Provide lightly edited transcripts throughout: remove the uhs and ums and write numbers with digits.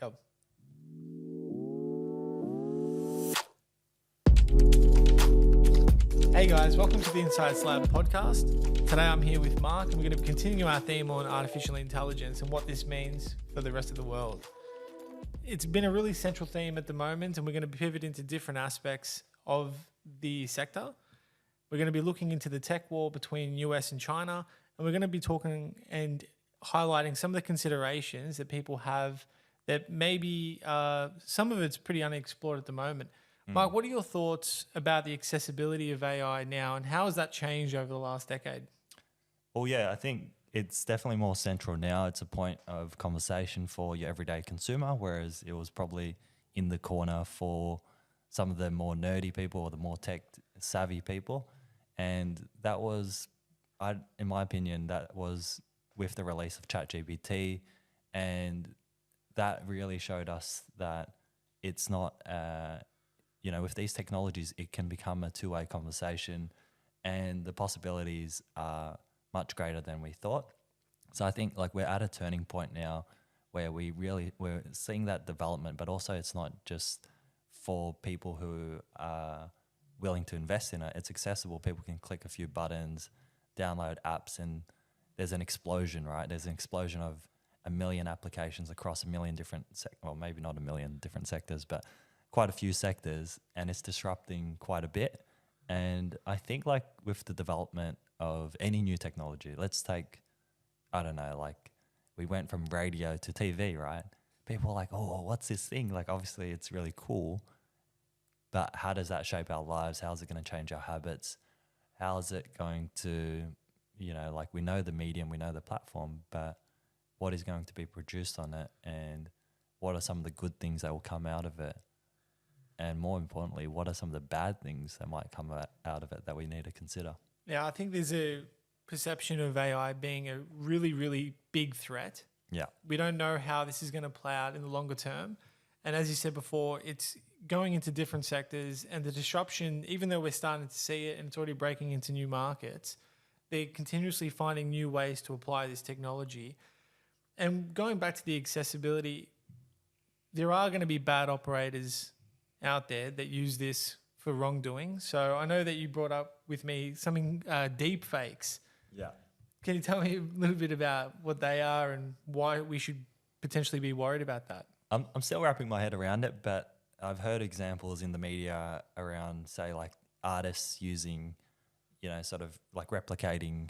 Go. Hey guys, welcome to the Insights Lab podcast. Today I'm here with Mark and we're going to continue our theme on artificial intelligence and what this means for the rest of the world. It's been a really central theme at the moment and we're going to pivot into different aspects of the sector. We're going to be looking into the tech war between US and China, and we're going to be talking and highlighting some of the considerations that people have that maybe some of it's pretty unexplored at the moment. Mark, what are your thoughts about the accessibility of AI now, and how has that changed over the last decade? Well, yeah, I think it's definitely more central now. It's a point of conversation for your everyday consumer, whereas it was probably in the corner for some of the more nerdy people or the more tech savvy people. And that was, in my opinion, that was with the release of Chat GPT, and that really showed us that it's not, with these technologies, it can become a two-way conversation, and the possibilities are much greater than we thought. So I think we're at a turning point now where we're seeing that development, but also it's not just for people who are willing to invest in it. It's accessible. People can click a few buttons, download apps, and there's an explosion, right? There's an explosion of 1 million applications across 1 million different, well, maybe not 1 million different sectors, but quite a few sectors, and it's disrupting quite a bit. And I think with the development of any new technology, let's take, I don't know, we went from radio to TV, right? People are like, oh, what's this thing? Obviously it's really cool, but how does that shape our lives? How's it going to change our habits? How is it going to, we know the medium, we know the platform, but what is going to be produced on it, and what are some of the good things that will come out of it? And more importantly, what are some of the bad things that might come out of it that we need to consider? Yeah, I think there's a perception of AI being a really, really big threat. Yeah. We don't know how this is going to play out in the longer term. And as you said before, it's going into different sectors, and the disruption, even though we're starting to see it and it's already breaking into new markets, they're continuously finding new ways to apply this technology. And going back to the accessibility, there are going to be bad operators out there that use this for wrongdoing. So I know that you brought up with me something, deep fakes. Yeah. Can you tell me a little bit about what they are and why we should potentially be worried about that? I'm still wrapping my head around it, but I've heard examples in the media around, say, artists using, sort of replicating,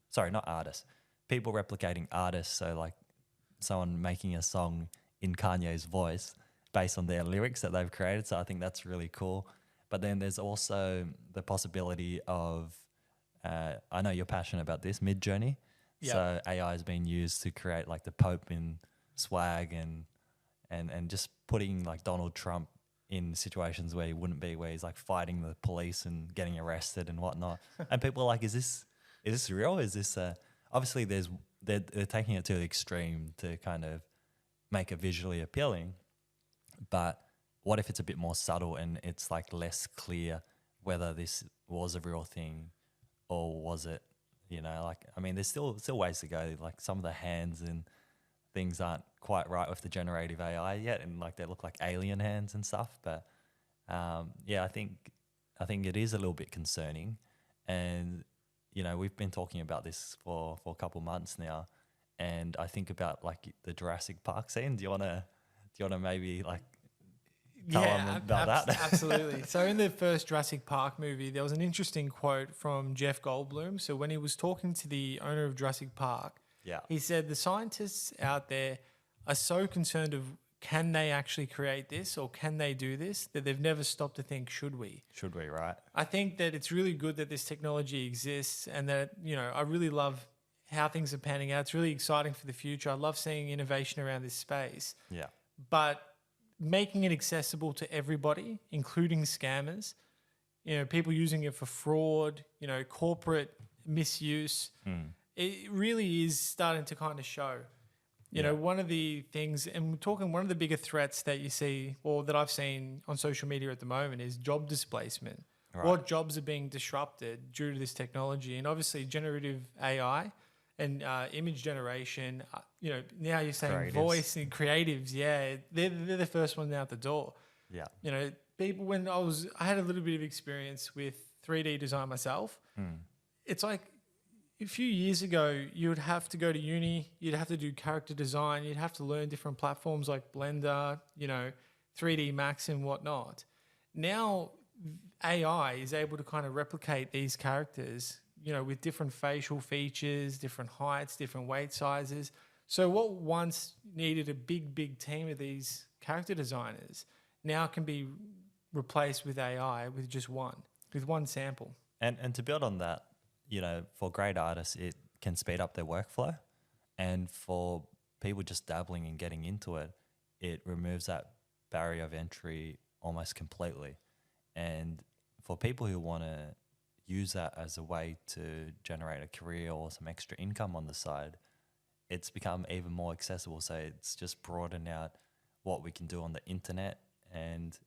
sorry, not artists, people replicating artists. So someone making a song in Kanye's voice based on their lyrics that they've created. So I think that's really cool. But then there's also the possibility of, I know you're passionate about this, Mid-Journey. Yep. So AI has been used to create the Pope in swag and just putting Donald Trump in situations where he wouldn't be, where he's fighting the police and getting arrested and whatnot. And people are like, is this real? Is this obviously they're taking it to the extreme to kind of make it visually appealing. But what if it's a bit more subtle and it's less clear whether this was a real thing or was it, there's still ways to go. Some of the hands and things aren't quite right with the generative AI yet, and they look like alien hands and stuff. But I think it is a little bit concerning. And we've been talking about this for a couple months now, and I think about the Jurassic Park scene. Do you wanna maybe tell them about that? Absolutely. So in the first Jurassic Park movie, there was an interesting quote from Jeff Goldblum. So when he was talking to the owner of Jurassic Park, he said the scientists out there are so concerned of can they actually create this or can they do this that they've never stopped to think, should we? Should we, right? I think that it's really good that this technology exists, and that, I really love how things are panning out. It's really exciting for the future. I love seeing innovation around this space. Yeah. But making it accessible to everybody, including scammers, people using it for fraud, corporate misuse, it really is starting to kind of show. One of the things, and we're talking, one of the bigger threats that you see, or that I've seen on social media at the moment, is job displacement. Right. What jobs are being disrupted due to this technology? And obviously generative AI and image generation. Now you're saying Creatives. voice and creatives. Yeah, they're the first one out the door. Yeah. People, when I had a little bit of experience with 3D design myself. It's like a few years ago, you would have to go to uni, you'd have to do character design, you'd have to learn different platforms like Blender, 3D Max and whatnot. Now, AI is able to kind of replicate these characters, with different facial features, different heights, different weight sizes. So what once needed a big team of these character designers now can be replaced with AI with with one sample. And to build on that, for great artists, it can speed up their workflow. And for people just dabbling and getting into it, it removes that barrier of entry almost completely. And for people who want to use that as a way to generate a career or some extra income on the side, it's become even more accessible. So it's just broadened out what we can do on the internet and,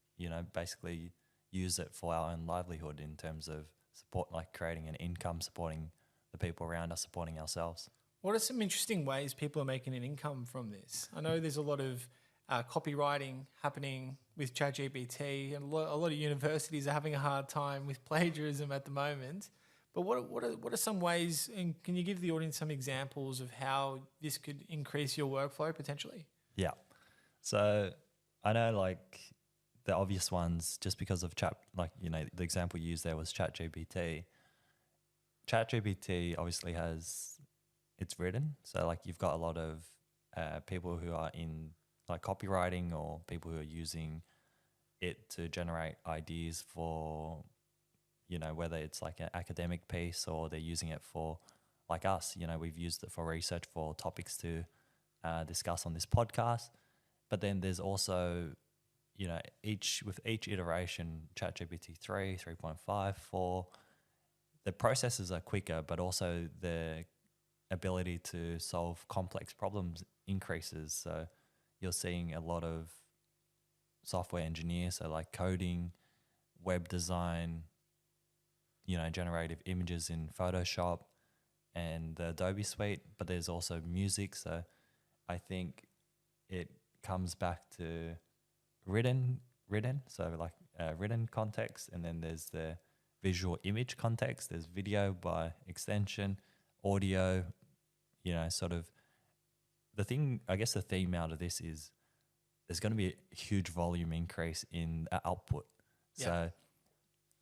basically use it for our own livelihood in terms of support, like creating an income, supporting the people around us, supporting ourselves. What are some interesting ways people are making an income from this? I know there's a lot of copywriting happening with Chat GPT, and a lot of universities are having a hard time with plagiarism at the moment. But what are some ways, and can you give the audience some examples of how this could increase your workflow potentially? Yeah. So I know like the obvious ones, just because of the example you used there was Chat GPT. Chat GPT obviously it's written. So like you've got a lot of people who are in like copywriting or people who are using it to generate ideas for, whether it's like an academic piece or they're using it for like us, we've used it for research for topics to discuss on this podcast. But then there's also, with each iteration, ChatGPT 3, 3.5, 4, the processes are quicker, but also the ability to solve complex problems increases. So you're seeing a lot of software engineers, so like coding, web design, generative images in Photoshop and the Adobe suite, but there's also music. So I think it comes back to written, so like written context, and then there's the visual image context, there's video by extension, audio, sort of the thing, I guess the theme out of this is there's going to be a huge volume increase in output. Yeah. So,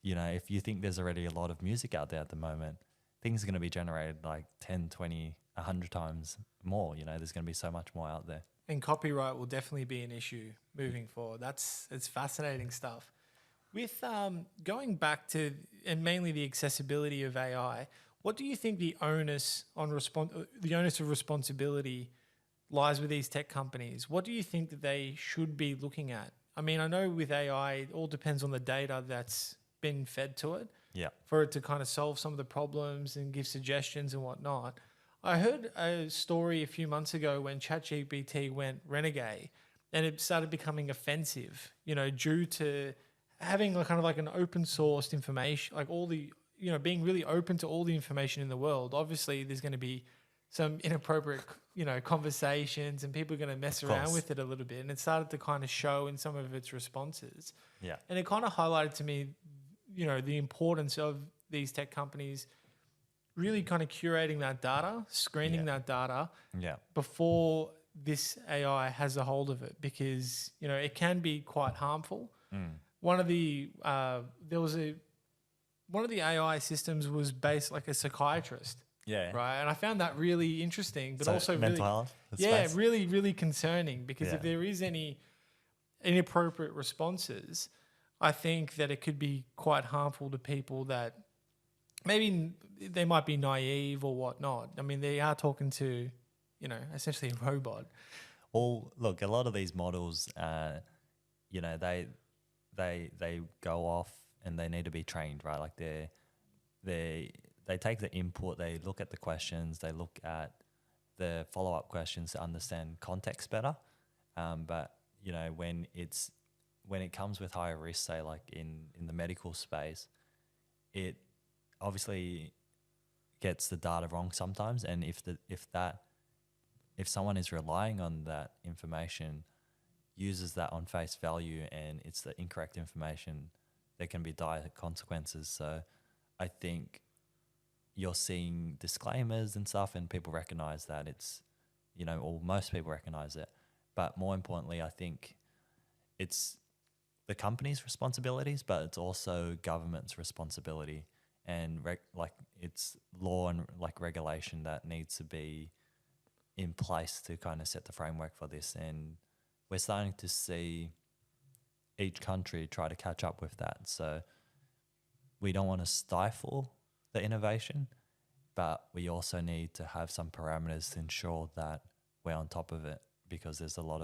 if you think there's already a lot of music out there at the moment, things are going to be generated like 10, 20, 100 times more. There's going to be so much more out there. And copyright will definitely be an issue moving forward. It's fascinating stuff. With going back to, and mainly the accessibility of AI, what do you think the onus of responsibility lies with these tech companies? What do you think that they should be looking at? I mean, I know with AI, it all depends on the data that's been fed to it. Yeah. For it to kind of solve some of the problems and give suggestions and whatnot. I heard a story a few months ago when ChatGPT went renegade and it started becoming offensive, due to having kind of like an open sourced information, like all the, being really open to all the information in the world. Obviously, there's going to be some inappropriate, conversations and people are going to mess around with it a little bit. And it started to kind of show in some of its responses. Yeah. And it kind of highlighted to me, the importance of these tech companies really kind of curating that data, screening that data before this AI has a hold of it, because, it can be quite harmful. One of the AI systems was based like a psychiatrist. Yeah. Right. And I found that really interesting, but so also mental health. really, really concerning, because if there is any inappropriate responses, I think that it could be quite harmful to people that maybe they might be naive or whatnot. I mean, they are talking to, essentially a robot. Well, look, a lot of these models, they go off and they need to be trained, right? Like they take the input, they look at the questions, they look at the follow-up questions to understand context better. But when it comes with higher risk, say like in the medical space, it obviously gets the data wrong sometimes, and if someone is relying on that information, uses that on face value, and it's the incorrect information, there can be dire consequences. So I think you're seeing disclaimers and stuff, and people recognize that it's, or most people recognize it. But more importantly, I think it's the company's responsibilities, but it's also government's responsibility, and it's law and regulation that needs to be in place to kind of set the framework for this. And we're starting to see each country try to catch up with that. So we don't want to stifle the innovation, but we also need to have some parameters to ensure that we're on top of it, because there's a lot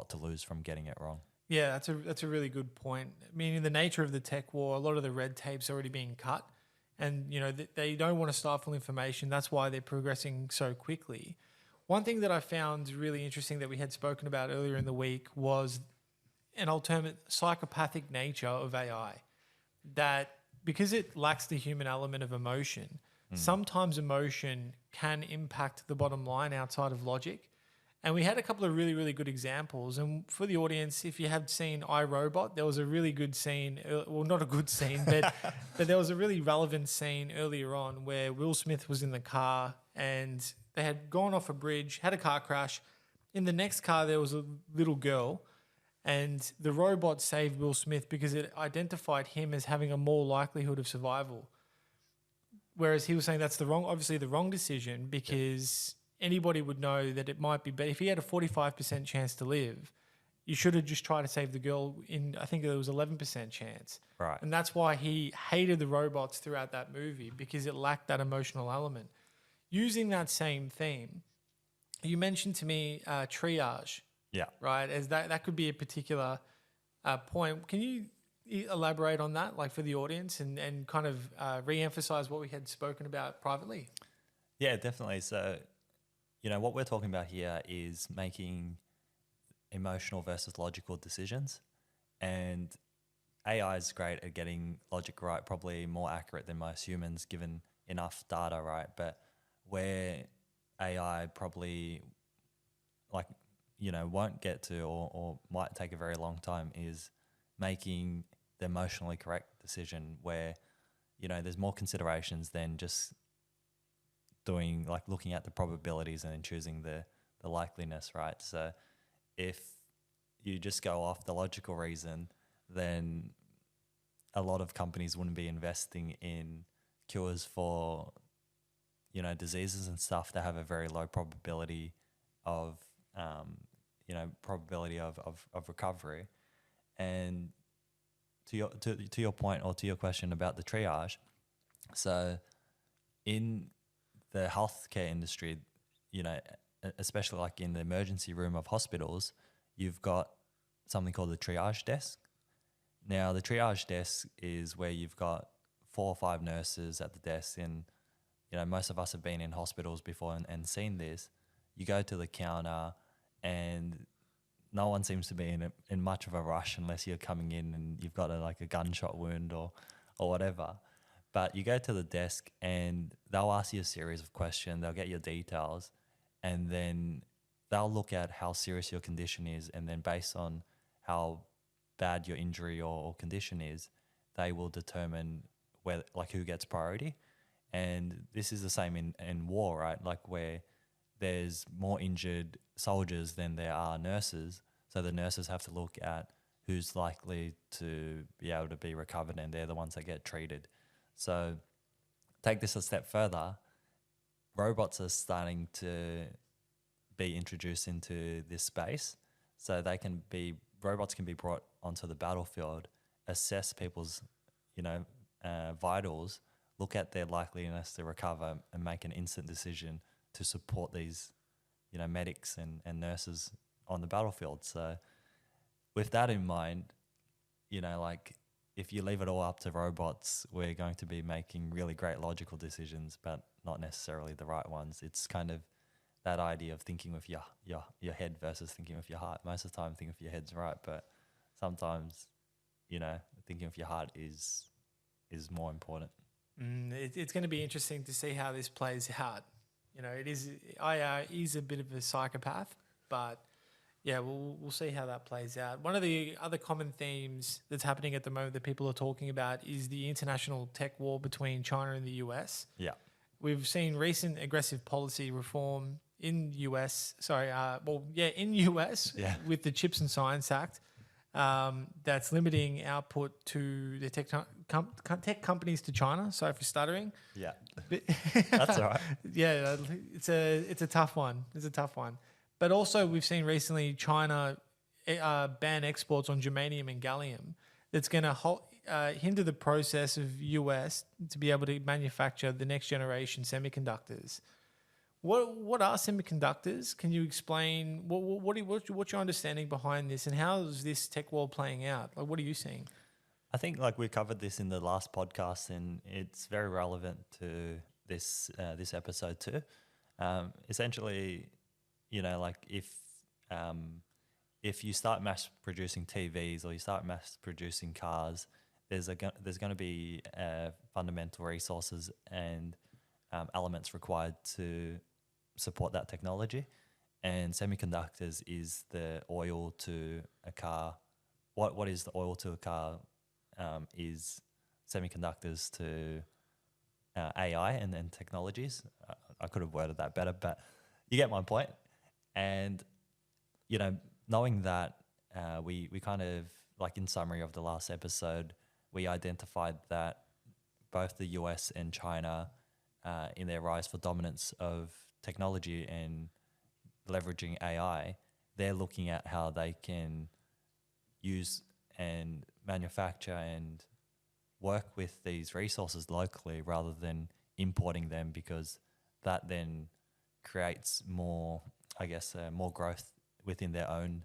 to lose from getting it wrong. Yeah, that's a really good point. I mean, in the nature of the tech war, a lot of the red tape's already being cut, and they don't want to stifle information. That's why they're progressing so quickly. One thing that I found really interesting that we had spoken about earlier in the week was an alternate psychopathic nature of AI. That because it lacks the human element of emotion, sometimes emotion can impact the bottom line outside of logic. And we had a couple of really, really good examples. And for the audience, if you have seen iRobot, there was a really good scene, well, not a good scene, but there was a really relevant scene earlier on where Will Smith was in the car and they had gone off a bridge, had a car crash. In the next car, there was a little girl, and the robot saved Will Smith because it identified him as having a more likelihood of survival. Whereas he was saying that's obviously the wrong decision, because anybody would know that it might be better. If he had a 45% chance to live, you should have just tried to save the girl I think there was 11% chance. Right. And that's why he hated the robots throughout that movie, because it lacked that emotional element. Using that same theme, you mentioned to me triage. Yeah. Right. As that could be a particular point. Can you elaborate on that, like for the audience, and kind of re-emphasize what we had spoken about privately? Yeah, definitely. So, what we're talking about here is making emotional versus logical decisions. And AI is great at getting logic right, probably more accurate than most humans given enough data, right? But where AI probably won't get to, or might take a very long time, is making the emotionally correct decision where, there's more considerations than just doing looking at the probabilities and then choosing the likeliness, right? So if you just go off the logical reason, then a lot of companies wouldn't be investing in cures for, diseases and stuff that have a very low probability of recovery. And to your point, or to your question about the triage, so in the healthcare industry, especially like in the emergency room of hospitals, you've got something called the triage desk. Now, the triage desk is where you've got 4 or 5 nurses at the desk, and most of us have been in hospitals before and seen this. You go to the counter, and no one seems to be in much of a rush unless you're coming in and you've got a gunshot wound or whatever. But you go to the desk and they'll ask you a series of questions. They'll get your details, and then they'll look at how serious your condition is, and then based on how bad your injury or condition is, they will determine who gets priority. And this is the same in war, right? Where there's more injured soldiers than there are nurses. So the nurses have to look at who's likely to be able to be recovered, and they're the ones that get treated. So take this a step further. Robots are starting to be introduced into this space. So robots can be brought onto the battlefield, assess people's, vitals, look at their likeliness to recover, and make an instant decision to support these, medics and nurses on the battlefield. So with that in mind, if you leave it all up to robots, we're going to be making really great logical decisions, but not necessarily the right ones. It's kind of that idea of thinking with your head versus thinking with your heart. Most of the time, thinking with your head's right, but sometimes, thinking with your heart is more important. It's going to be interesting to see how this plays out. You know, it is AI is a bit of a psychopath, but yeah, we'll see how that plays out. One of the other common themes that's happening at the moment that people are talking about is the international tech war between China and the US. Yeah. We've seen recent aggressive policy reform in US. In US Yeah. with the Chips and Science Act. That's limiting output to the tech companies to China. Sorry for stuttering. Yeah. That's all right. Yeah, it's a tough one. It's a tough one. But also, we've seen recently China ban exports on germanium and gallium. That's going to hinder the process of US to be able to manufacture the next generation semiconductors. What are semiconductors? Can you explain what's your understanding behind this, and how is this tech war playing out? Like, what are you seeing? I think like we covered this in the last podcast, and it's very relevant to this episode too. Essentially, you know, like if you start mass producing TVs or you start mass producing cars, there's going to be fundamental resources and elements required to support that technology, and semiconductors is the oil to a car. What is the oil to a car? Is semiconductors to AI and then technologies. I could have worded that better, but you get my point. And you know, knowing that, we kind of, like in summary of the last episode, we identified that both the US and China, in their rise for dominance of technology and leveraging AI, they're looking at how they can use and manufacture and work with these resources locally rather than importing them, because that then creates more, I guess, more growth within their own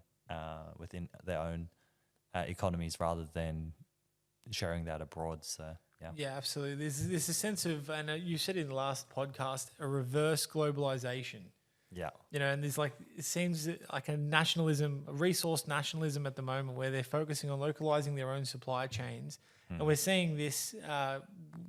economies rather than sharing that abroad. So Yeah, absolutely. There's a sense of, and you said in the last podcast, a reverse globalization. Yeah. You know, and there's like, it seems like a nationalism, a resource nationalism at the moment, where they're focusing on localizing their own supply chains. And we're seeing this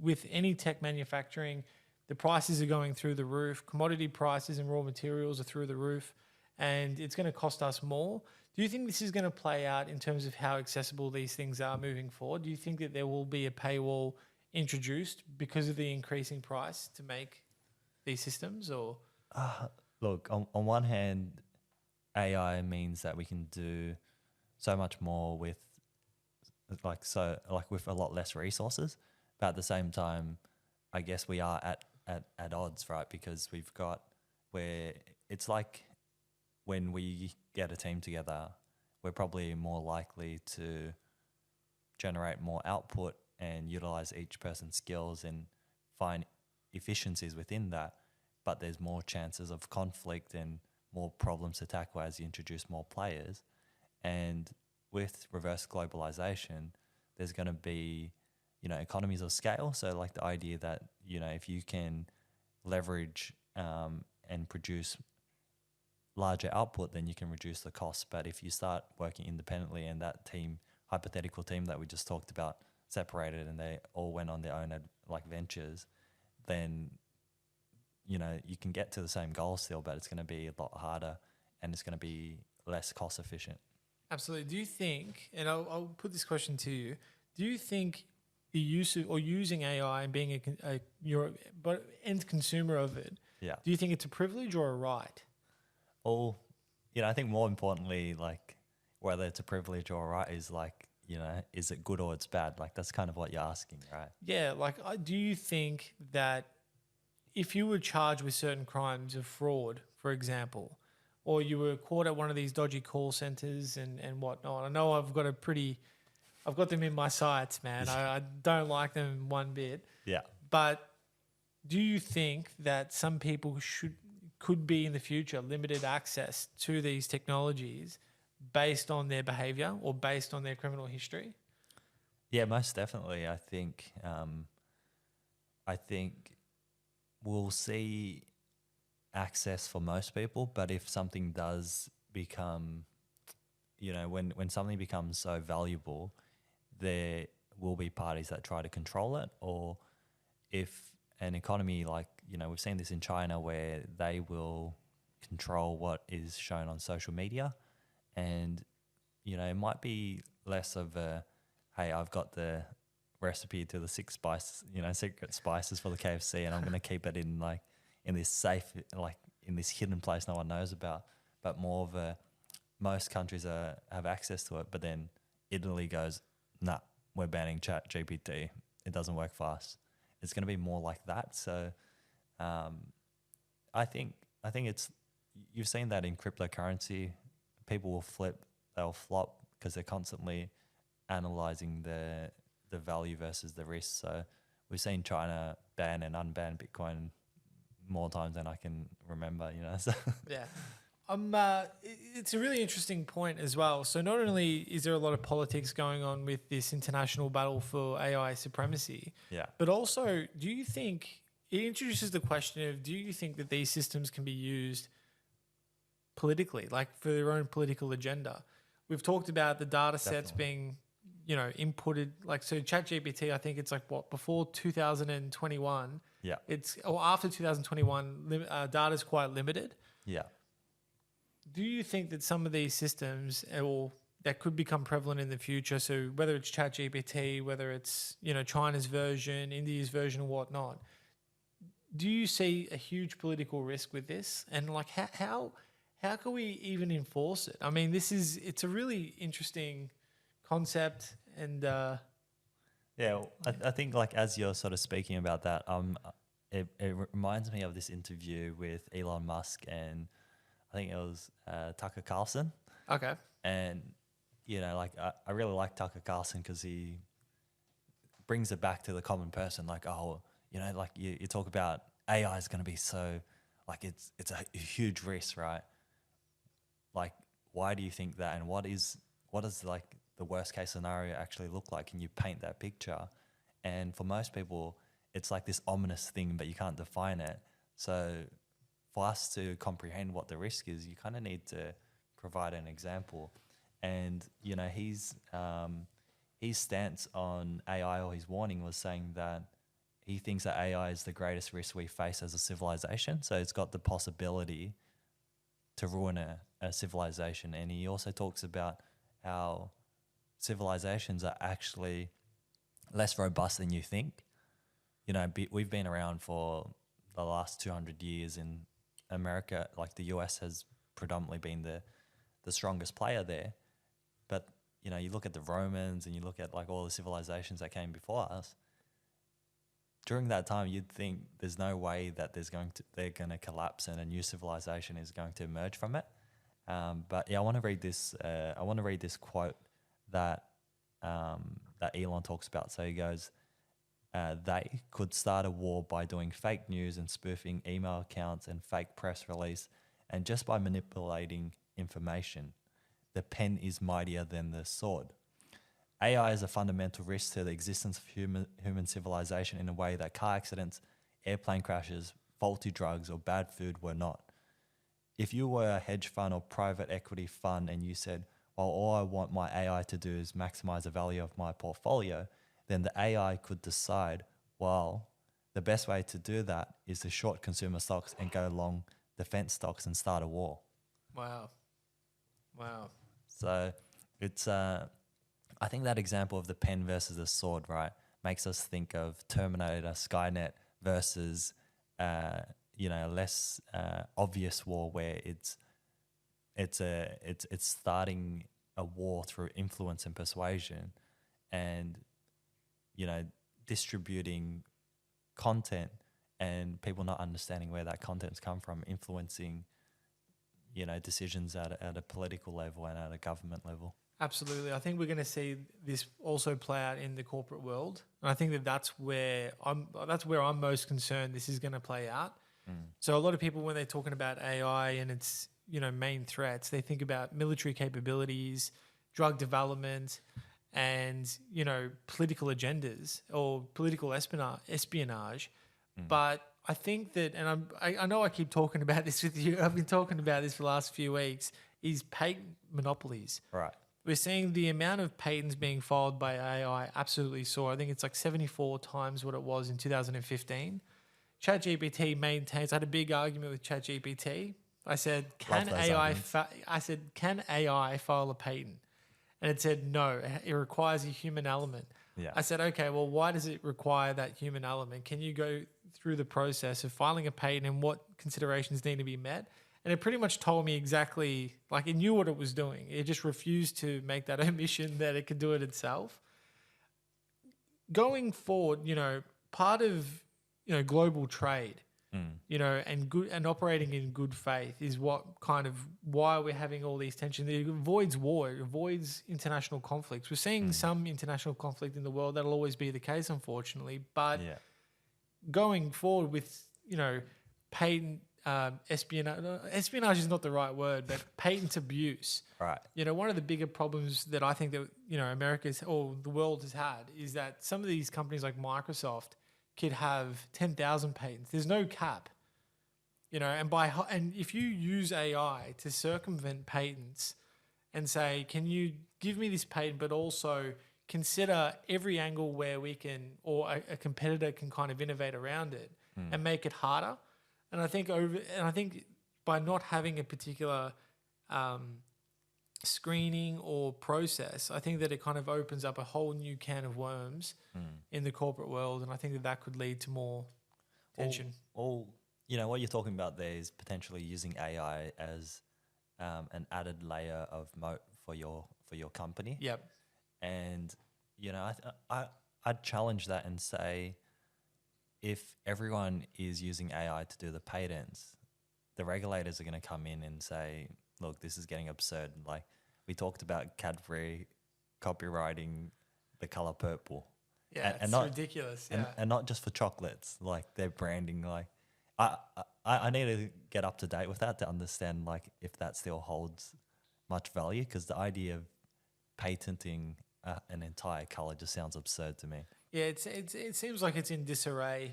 with any tech manufacturing. The prices are going through the roof. Commodity prices and raw materials are through the roof, and it's going to cost us more. Do you think this is going to play out in terms of how accessible these things are moving forward? Do you think that there will be a paywall introduced because of the increasing price to make these systems, or? Look, on one hand, AI means that we can do so much more with with a lot less resources, but at the same time, I guess we are at odds, right? Because where it's like when we get a team together, we're probably more likely to generate more output and utilize each person's skills and find efficiencies within that. But there's more chances of conflict and more problems to tackle as you introduce more players. And with reverse globalization, there's going to be, you know, economies of scale. So like the idea that, you know, if you can leverage and produce larger output, then you can reduce the cost. But if you start working independently and that team, hypothetical team that we just talked about, separated and they all went on their own ventures, then, you know, you can get to the same goal still, but it's going to be a lot harder and it's going to be less cost efficient. Absolutely. Do you think, and I'll put this question to you, do you think the use of, or using AI and being your end consumer of it, Yeah. do you think it's a privilege or a right? Or, you know, I think more importantly, like whether it's a privilege or a right is like, you know, is it good or it's bad? Like that's kind of what you're asking, right? Yeah. Like, do you think that if you were charged with certain crimes of fraud, for example, or you were caught at one of these dodgy call centers and whatnot, I know I've got them in my sights, man. I don't like them one bit. Yeah. But do you think that some people could be in the future limited access to these technologies based on their behavior or based on their criminal history? Yeah, most definitely. I think we'll see access for most people, but if something does become, you know, when something becomes so valuable, there will be parties that try to control it, or if an economy like, we've seen this in China where they will control what is shown on social media, and, it might be less of a, hey, I've got the recipe to the secret spices for the KFC, and I'm going to keep it in this safe, in this hidden place no one knows about, but more of a, most countries have access to it, but then Italy goes, nah, we're banning Chat GPT. It doesn't work for us. It's going to be more like that. So I think it's, you've seen that in cryptocurrency. People will flip, they'll flop because they're constantly analyzing the value versus the risk. So we've seen China ban and unban Bitcoin more times than I can remember, So Yeah. It's a really interesting point as well. So not only is there a lot of politics going on with this international battle for AI supremacy, yeah, but also, do you think it introduces the question of, do you think that these systems can be used politically, like for their own political agenda? We've talked about the data sets being, inputted, like, so ChatGPT, I think it's like before 2021, yeah, or after 2021, data is quite limited. yeah. Do you think that some of these systems that could become prevalent in the future, so whether it's ChatGPT, whether it's, China's version, India's version, or whatnot, do you see a huge political risk with this? And like, how can we even enforce it? I mean, it's a really interesting concept, and Yeah, I think like as you're sort of speaking about that, it reminds me of this interview with Elon Musk and I think it was Tucker Carlson. okay, And, I really like Tucker Carlson because he brings it back to the common person. Like, oh, like you talk about AI is going to be so, like it's a huge risk, right? Like, why do you think that? And what does like the worst case scenario actually look like? Can you paint that picture? And for most people, it's like this ominous thing, but you can't define it. So for us to comprehend what the risk is, you kind of need to provide an example. And, his stance on AI, or his warning, was saying that he thinks that AI is the greatest risk we face as a civilization. So it's got the possibility to ruin a civilization. And he also talks about how civilizations are actually less robust than you think. We've been around for the last 200 years in America. Like the US has predominantly been the strongest player there. But, you look at the Romans and you look at like all the civilizations that came before us. During that time, you'd think there's no way that they're going to collapse and a new civilization is going to emerge from it. But yeah, I want to read this. I want to read this quote that Elon talks about. So he goes, they could start a war by doing fake news and spoofing email accounts and fake press release, and just by manipulating information. The pen is mightier than the sword. AI is a fundamental risk to the existence of human civilization in a way that car accidents, airplane crashes, faulty drugs, or bad food were not. If you were a hedge fund or private equity fund and you said, well, all I want my AI to do is maximize the value of my portfolio, then the AI could decide, well, the best way to do that is to short consumer stocks and go long defense stocks and start a war. wow. So it's, I think that example of the pen versus the sword, right, makes us think of Terminator, Skynet versus, less obvious war where it's starting a war through influence and persuasion, and distributing content and people not understanding where that content's come from, influencing decisions at a political level and at a government level. Absolutely. I think we're going to see this also play out in the corporate world. And I think that's where I'm most concerned this is going to play out. So a lot of people, when they're talking about AI and its, main threats, they think about military capabilities, drug development, and, political agendas or political espionage. But I think that, and I know I keep talking about this with you, I've been talking about this for the last few weeks, is patent monopolies. Right. we're seeing the amount of patents being filed by AI absolutely soar. I think it's like 74 times what it was in 2015. Chat GPT maintains. I had a big argument with Chat GPT. I said, Love "Can those AI?" arguments. I said, "Can AI file a patent?" And it said, "No, it requires a human element." Yeah. I said, "Okay, well, why does it require that human element? Can you go through the process of filing a patent and what considerations need to be met?" And it pretty much told me exactly, like it knew what it was doing. It just refused to make that omission that it could do it itself. Going forward, part of, global trade, and good and operating in good faith is what kind of why we're having all these tensions. It avoids war, it avoids international conflicts. We're seeing some international conflict in the world. That'll always be the case, unfortunately. But Yeah. going forward with, patent espionage is not the right word, but patent abuse. Right. One of the bigger problems that I think that, America's or the world has had is that some of these companies like Microsoft could have 10,000 patents. There's no cap, and if you use AI to circumvent patents and say, can you give me this patent, but also consider every angle where we can, or a competitor can kind of innovate around it and make it harder. And I think by not having a particular screening or process, I think that it kind of opens up a whole new can of worms in the corporate world, and I think that could lead to more tension. What you're talking about there is potentially using AI as an added layer of moat for your company. Yep. And I'd challenge that and say, if everyone is using AI to do the patents, the regulators are going to come in and say, look, this is getting absurd. Like we talked about Cadbury copywriting the color purple. Yeah, it's not ridiculous. And not just for chocolates, like their branding. Like I need to get up to date with that to understand like if that still holds much value, because the idea of patenting an entire color just sounds absurd to me. Yeah, it seems like it's in disarray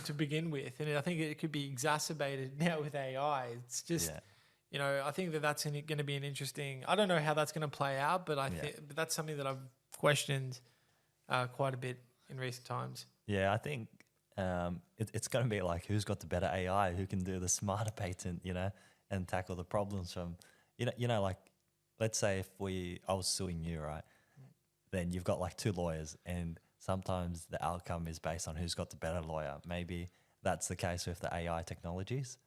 to begin with, and I think it could be exacerbated now with AI. It's just, I think that's going to be an interesting. I don't know how that's going to play out, but but that's something that I've questioned quite a bit in recent times. Yeah, I think it's going to be like who's got the better AI, who can do the smarter patent, and tackle the problems from, like let's say if I was suing you, right? Then you've got like two lawyers, and sometimes the outcome is based on who's got the better lawyer. Maybe that's the case with the AI technologies.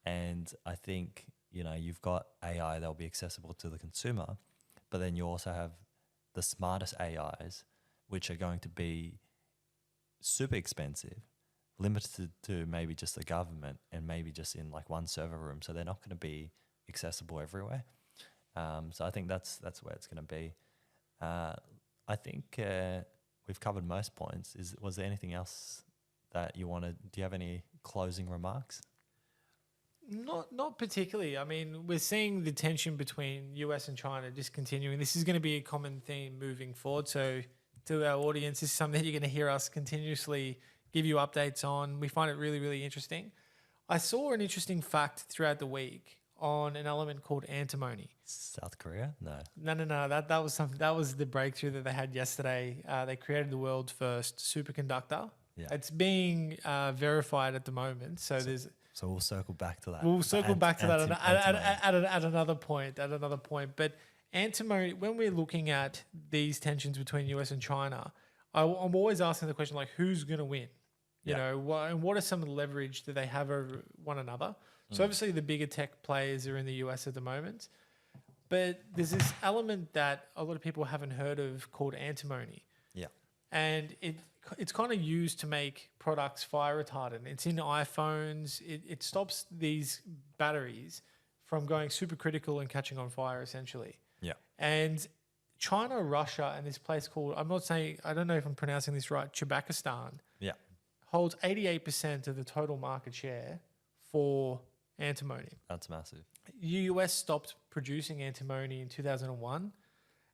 And I think, you've got AI that'll be accessible to the consumer, but then you also have the smartest AIs, which are going to be super expensive, limited to maybe just the government and maybe just in like one server room. So they're not going to be accessible everywhere. So I think that's where it's going to be. I think we've covered most points. Was there anything else that you wanted? Do you have any closing remarks? Not particularly. I mean, we're seeing the tension between US and China just continuing. This is going to be a common theme moving forward. So to our audience, this is something that you're going to hear us continuously give you updates on. We find it really, really interesting. I saw an interesting fact throughout the week on an element called antimony. South Korea? No. No. That was something. That was the breakthrough that they had yesterday. They created the world's first superconductor. Yeah. It's being verified at the moment. So we'll circle back to that. We'll circle back to that at another point. But antimony, when we're looking at these tensions between US and China, I'm always asking the question, like, who's going to win? And what are some of the leverage that they have over one another? So obviously the bigger tech players are in the US at the moment. But there's this element that a lot of people haven't heard of called antimony. Yeah. And it's kind of used to make products fire retardant. It's in iPhones. It stops these batteries from going supercritical and catching on fire, essentially. Yeah. And China, Russia, and this place called, I don't know if I'm pronouncing this right, Chebakistan, holds 88% of the total market share for antimony. That's massive. The US stopped producing antimony in 2001.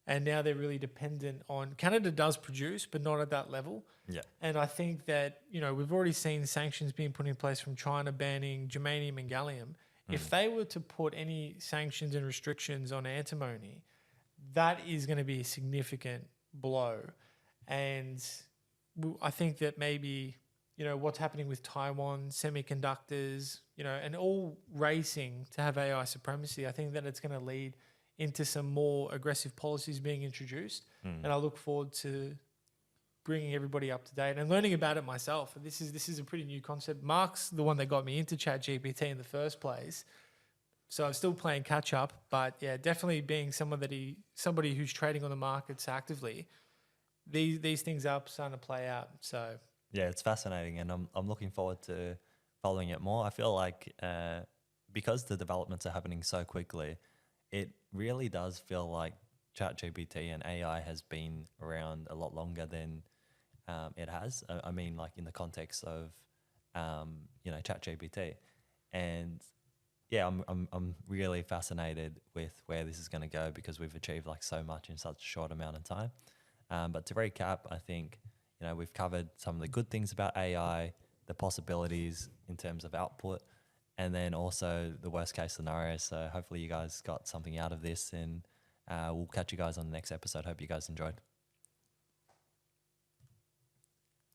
And now they're really dependent on... Canada does produce, but not at that level. Yeah. And I think that, we've already seen sanctions being put in place from China banning germanium and gallium. If they were to put any sanctions and restrictions on antimony, that is going to be a significant blow. And I think that maybe, what's happening with Taiwan, semiconductors, and all racing to have AI supremacy, I think that it's going to lead into some more aggressive policies being introduced. And I look forward to bringing everybody up to date and learning about it myself. And this is a pretty new concept. Mark's the one that got me into Chat GPT in the first place. So I'm still playing catch up, but yeah, definitely being somebody who's trading on the markets actively, these things are starting to play out. So yeah, it's fascinating, and I'm looking forward to following it more. I feel like because the developments are happening so quickly, it really does feel like ChatGPT and AI has been around a lot longer than it has. I mean, like in the context of ChatGPT, and yeah, I'm really fascinated with where this is going to go because we've achieved like so much in such a short amount of time. But to recap, I think we've covered some of the good things about AI, the possibilities in terms of output, and then also the worst case scenario. So hopefully you guys got something out of this, and we'll catch you guys on the next episode. Hope you guys enjoyed.